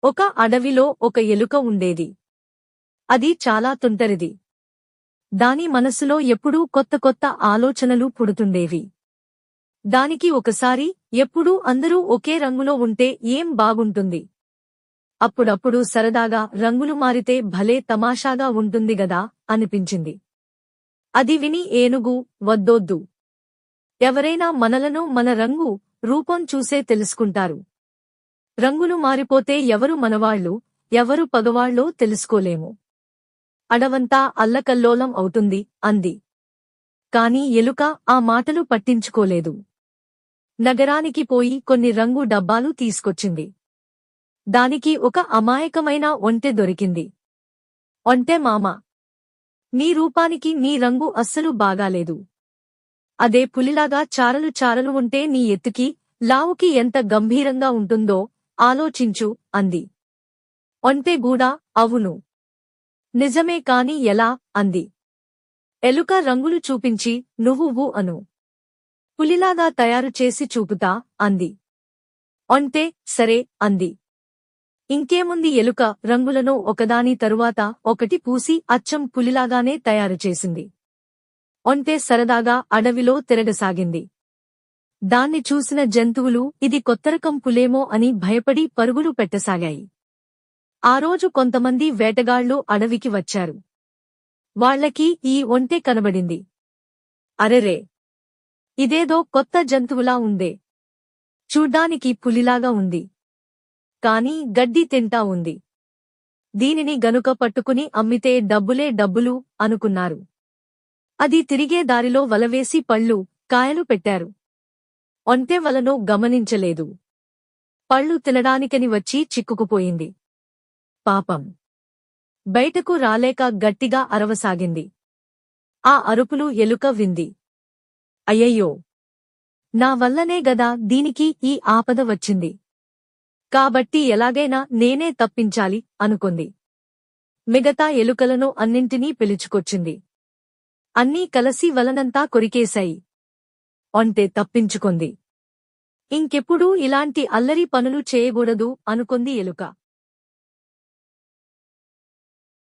ఒక అడవిలో ఒక ఎలుక ఉండేది. అది చాలా తుంటరిది. దాని మనసులో ఎప్పుడూ కొత్త కొత్త ఆలోచనలు పుడుతుండేవి. దానికి ఒకసారి ఎప్పుడూ అందరూ ఒకే రంగులో ఉంటే ఏం బాగుంటుంది? అప్పుడప్పుడు సరదాగా రంగులు మారితే భలే తమాషాగా ఉంటుంది గదా అనిపించింది. అది విని ఏనుగు, వద్దొద్దు. ఎవరైనా మనలను మన రంగు, రూపం చూసే తెలుసుకుంటారు. రంగులు మారిపోతే ఎవరు మనవాళ్ళు, ఎవరు పగవాళ్ళో తెలుసుకోలేము. అడవంతా అల్లకల్లోలం అవుతుంది అంది. కాని ఎలుక ఆ మాటలు పట్టించుకోలేదు. నగరానికి పోయి కొన్ని రంగు డబ్బాలు తీసుకొచ్చింది. దానికి ఒక అమాయకమైన ఒంటె దొరికింది. ఒంటె మామా, నీ రూపానికి నీ రంగు అస్సలు బాగాలేదు. అదే పులిలాగా చారలు చారలు ఉంటే నీ ఎత్తుకి, లావుకి ఎంత గంభీరంగా ఉంటుందో ఆలోచించు అంది. ఒంటె గూడా అవును, నిజమే, కాని ఎలా అంది. ఎలుక రంగులు చూపించి నువ్వు అను. పులిలాగా తయారు చేసి చూపుతా అంది. ఒంటె సరే అంది. ఇంకేముంది, ఎలుక రంగులను ఒకదాని తరువాత ఒకటి పూసి అచ్చం పులిలాగానే తయారుచేసింది. ఒంటె సరదాగా అడవిలో తిరగసాగింది. దాన్ని చూసిన జంతువులు ఇది కొత్తరకం పులేమో అని భయపడి పరుగులు పెట్టసాగాయి. ఆ రోజు కొంతమంది వేటగాళ్లు అడవికి వచ్చారు. వాళ్లకి ఈ ఒంటె కనబడింది. అరెరే, ఇదేదో కొత్త జంతువులా ఉందే. చూడ్డానికి పులిలాగా ఉంది, కాని గడ్డి తింటా ఉంది. దీనిని గనుక పట్టుకుని అమ్మితే డబ్బులే డబ్బులు అనుకున్నారు. అది తిరిగే దారిలో వలవేసి పళ్ళు, కాయలు పెట్టారు. ఒంటె వలను గమనించలేదు. పళ్ళు తినడానికని వచ్చి చిక్కుకుపోయింది. పాపం, బయటకు రాలేక గట్టిగా అరవసాగింది. ఆ అరుపులు ఎలుక వింది. అయ్యయ్యో, నా వల్లనే గదా దీనికి ఈ ఆపద వచ్చింది. కాబట్టి ఎలాగైనా నేనే తప్పించాలి అనుకుంది. మిగతా ఎలుకలను అన్నింటినీ పిలుచుకొచ్చింది. అన్నీ కలసి వలనంతా కొరికేశాయి. ఒంటె తప్పించుకుంది. ఇంకెప్పుడూ ఇలాంటి అల్లరి పనులు చేయకూడదు అనుకుంది ఎలుక.